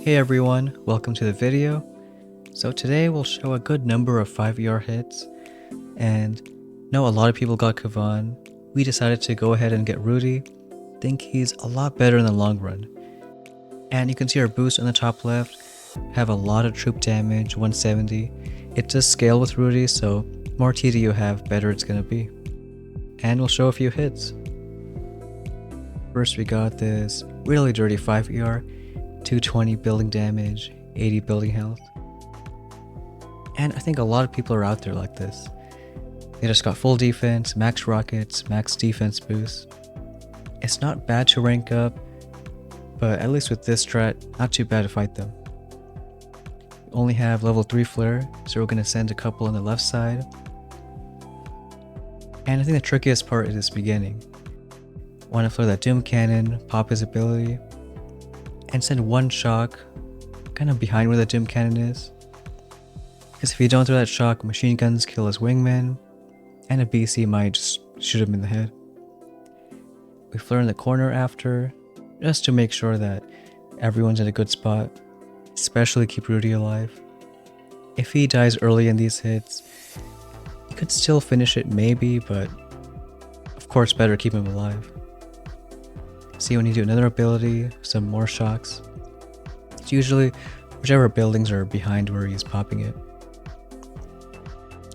Hey everyone, welcome to the video. So today we'll show a good number of 5ER hits, and know a lot of people got Kavan. We decided to go ahead and get Rudy. Think he's a lot better in the long run. And you can see our boost on the top left, have a lot of troop damage, 170. It does scale with Rudy, so more TD you have, better it's gonna be. And we'll show a few hits. First we got this really dirty 5ER, 220 building damage, 80 building health. And I think a lot of people are out there like this. They just got full defense, max rockets, max defense boost. It's not bad to rank up, but at least with this strat, not too bad to fight them. We only have level 3 flare, so we're going to send a couple on the left side. And I think the trickiest part is this beginning. Want to flare that Doom Cannon, pop his ability, and send one shock kind of behind where the Doom Cannon is. Because if you don't throw that shock, machine guns kill his wingman, and a BC might just shoot him in the head. We flare in the corner after, just to make sure that everyone's in a good spot, especially keep Rudy alive. If he dies early in these hits, you could still finish it maybe, but of course better keep him alive. See, when you do another ability, some more shocks. It's usually whichever buildings are behind where he's popping it.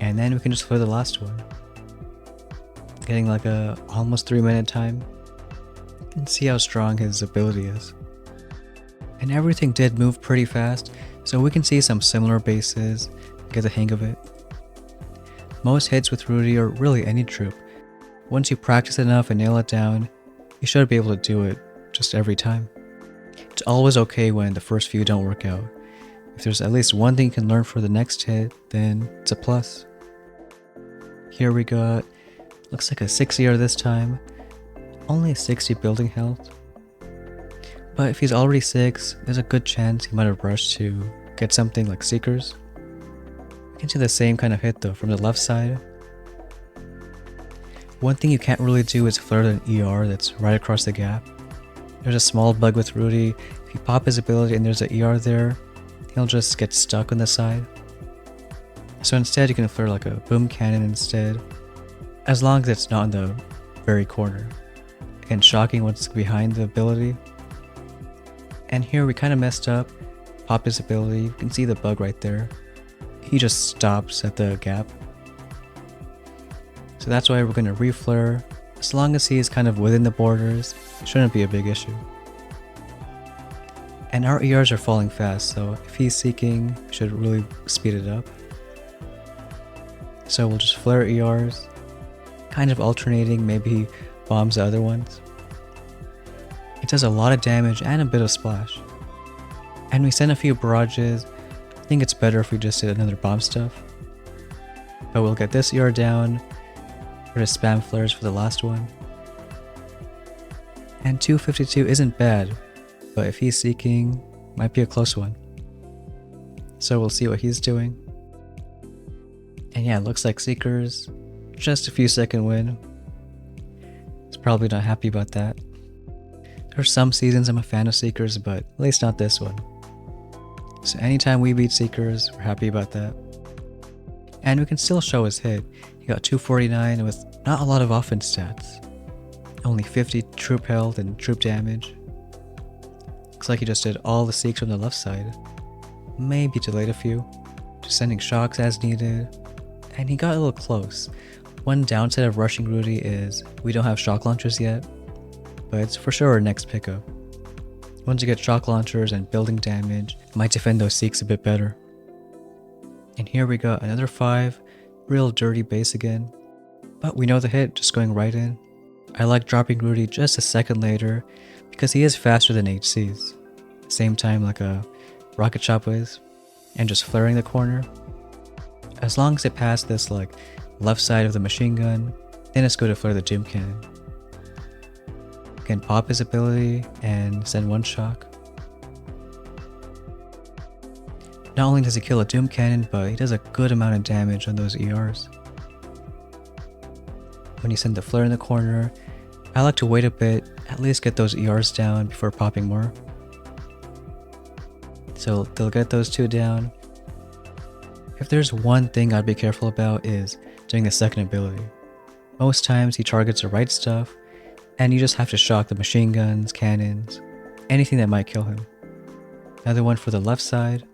And then we can just flare the last one. Getting like a almost 3-minute time. You can see how strong his ability is. And everything did move pretty fast, so we can see some similar bases, get the hang of it. Most hits with Rudy, or really any troop, once you practice enough and nail it down, you should be able to do it just every time. It's always okay when the first few don't work out. If there's at least one thing you can learn for the next hit, then it's a plus. Here we got, looks like a 6ER this time, only 60 building health. But if he's already 6, there's a good chance he might have rushed to get something like Seekers. You can see the same kind of hit though from the left side. One thing you can't really do is flare an ER that's right across the gap. There's a small bug with Rudy. If you pop his ability and there's an ER there, he'll just get stuck on the side. So instead you can flare like a boom cannon instead, as long as it's not in the very corner. Again, shocking what's behind the ability. And here we kind of messed up. Pop his ability, you can see the bug right there. He just stops at the gap. So that's why we're going to reflare. As long as he's kind of within the borders, it shouldn't be a big issue. And our ERs are falling fast, so if he's seeking, we should really speed it up. So we'll just flare ERs, kind of alternating, maybe he bombs the other ones. It does a lot of damage and a bit of splash. And we send a few barrages. I think it's better if we just did another bomb stuff. But we'll get this ER down. Or just spam flares for the last one. And 252 isn't bad, but if he's seeking, might be a close one. So we'll see what he's doing. And yeah, it looks like Seekers, just a few second win. He's probably not happy about that. There's some seasons I'm a fan of Seekers, but at least not this one. So anytime we beat Seekers, we're happy about that. And we can still show his hit. He got 249 with not a lot of offense stats. Only 50 troop health and troop damage. Looks like he just did all the seeks from the left side. Maybe delayed a few. Just sending shocks as needed. And he got a little close. One downside of rushing Rudy is we don't have shock launchers yet. But it's for sure our next pickup. Once you get shock launchers and building damage, it might defend those seeks a bit better. And here we got another 5, real dirty base again. But we know the hit, just going right in. I like dropping Rudy just a second later, because he is faster than HCs. Same time like a rocket shop is, and just flaring the corner. As long as it passed this like left side of the machine gun, then it's good to flare the Doom Cannon. You can pop his ability and send one shock. Not only does he kill a Doom Cannon, but he does a good amount of damage on those ERs. When you send the flare in the corner, I like to wait a bit, at least get those ERs down before popping more. So they'll get those two down. If there's one thing I'd be careful about is doing the second ability. Most times he targets the right stuff, and you just have to shock the machine guns, cannons, anything that might kill him. Another one for the left side.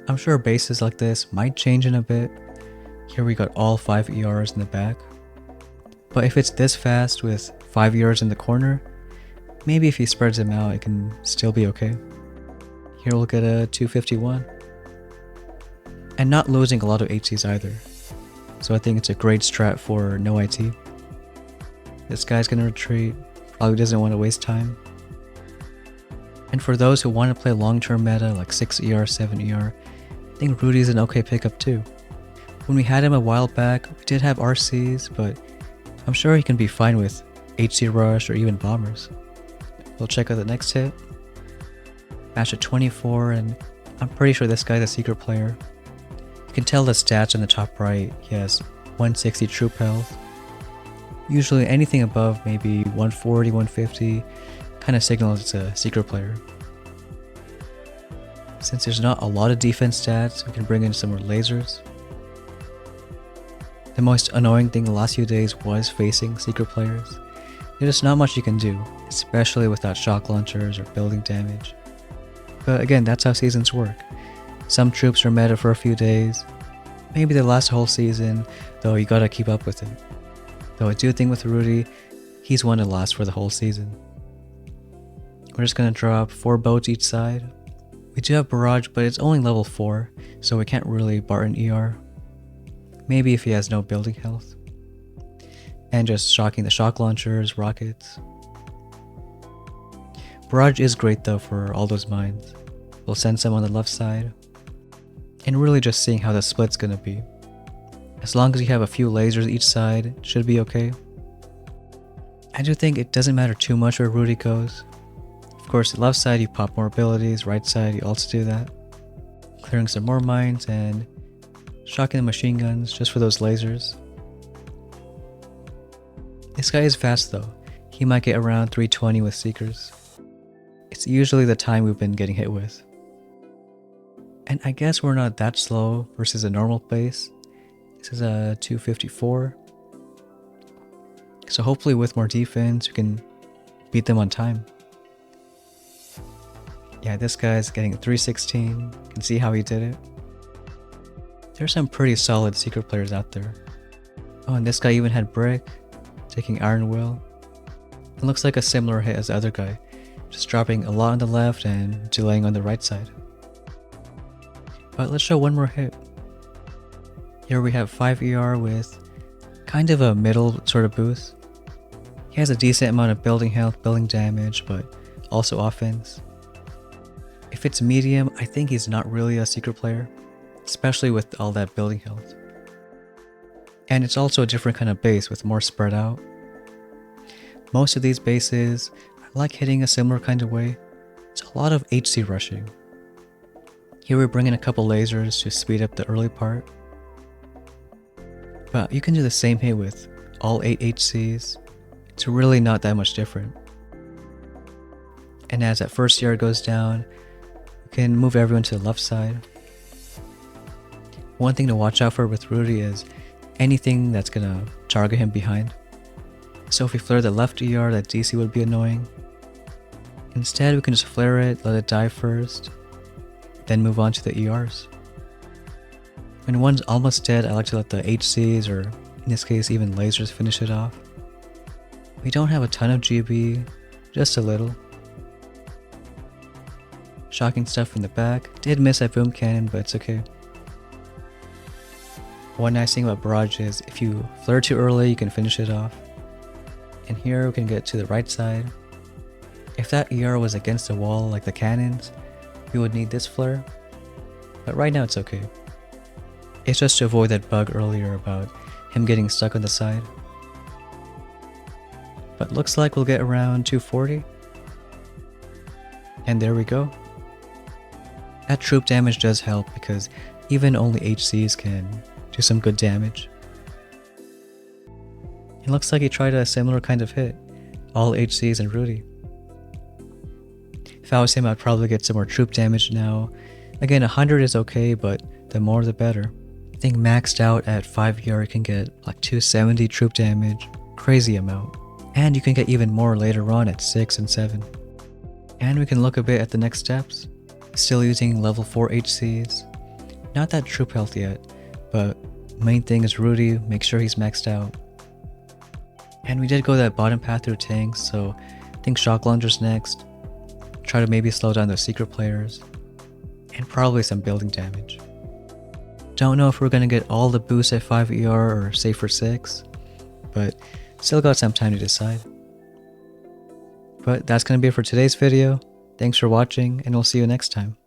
I'm sure bases like this might change in a bit. Here we got all 5 ERs in the back. But if it's this fast with 5 ERs in the corner, maybe if he spreads them out it can still be okay. Here we'll get a 251. And not losing a lot of HCs either. So I think it's a great strat for no IT. This guy's gonna retreat, probably doesn't want to waste time. And for those who want to play long-term meta like 6 ER, 7 ER, I think Rudy's an okay pickup too. When we had him a while back, we did have RCs, but I'm sure he can be fine with HC Rush or even Bombers. We'll check out the next hit. Match at 24, and I'm pretty sure this guy's a secret player. You can tell the stats on the top right. He has 160 troop health. Usually anything above maybe 140, 150 kind of signals it's a secret player. Since there's not a lot of defense stats, we can bring in some more lasers. The most annoying thing the last few days was facing secret players. There's not much you can do, especially without shock launchers or building damage. But again, that's how seasons work. Some troops are meta for a few days. Maybe they last a whole season, though you gotta keep up with it. Though I do think with Rudy, he's one to last for the whole season. We're just gonna drop 4 boats each side. We do have barrage, but it's only level 4, so we can't really Barton ER. Maybe if he has no building health. And just shocking the shock launchers, rockets. Barrage is great though for all those mines. We'll send some on the left side. And really just seeing how the split's gonna be. As long as you have a few lasers each side, it should be okay. I do think it doesn't matter too much where Rudy goes. Of course, the left side you pop more abilities, right side you also do that. Clearing some more mines and shocking the machine guns just for those lasers. This guy is fast though. He might get around 320 with Seekers. It's usually the time we've been getting hit with. And I guess we're not that slow versus a normal base. This is a 254. So hopefully with more defense we can beat them on time. Yeah, this guy's getting a 316. You can see how he did it. There's some pretty solid secret players out there. Oh, and this guy even had Brick, taking Iron Will. It looks like a similar hit as the other guy, just dropping a lot on the left and delaying on the right side. But let's show one more hit. Here we have 5 ER with kind of a middle sort of boost. He has a decent amount of building health, building damage, but also offense. If it's medium, I think he's not really a secret player, especially with all that building health. And it's also a different kind of base with more spread out. Most of these bases, I like hitting a similar kind of way. It's a lot of HC rushing. Here we bring in a couple lasers to speed up the early part. But you can do the same hit with all 8 HCs. It's really not that much different. And as that first yard goes down, you can move everyone to the left side. One thing to watch out for with Rudy is anything that's gonna target him behind. So if we flare the left ER, that DC would be annoying. Instead, we can just flare it, let it die first, then move on to the ERs. When one's almost dead, I like to let the HCs, or in this case even lasers, finish it off. We don't have a ton of GB, just a little. Shocking stuff in the back. Did miss that boom cannon, but it's okay. One nice thing about barrage is if you flare too early, you can finish it off. And here we can get to the right side. If that ER was against the wall like the cannons, we would need this flare. But right now it's okay. It's just to avoid that bug earlier about him getting stuck on the side. But looks like we'll get around 240. And there we go. That troop damage does help because even only HCs can do some good damage. It looks like he tried a similar kind of hit, all HCs and Rudy. If I was him, I'd probably get some more troop damage now. Again, 100 is okay, but the more the better. I think maxed out at 5 ER you can get like 270 troop damage, crazy amount. And you can get even more later on at 6 and 7. And we can look a bit at the next steps. Still using level 4 HCs. Not that troop health yet, but main thing is Rudy, make sure he's maxed out. And we did go that bottom path through tanks, so I think shock launchers next. Try to maybe slow down the secret players. And probably some building damage. Don't know if we're gonna get all the boosts at 5 ER or say for 6, but still got some time to decide. But that's gonna be it for today's video. Thanks for watching, and we'll see you next time.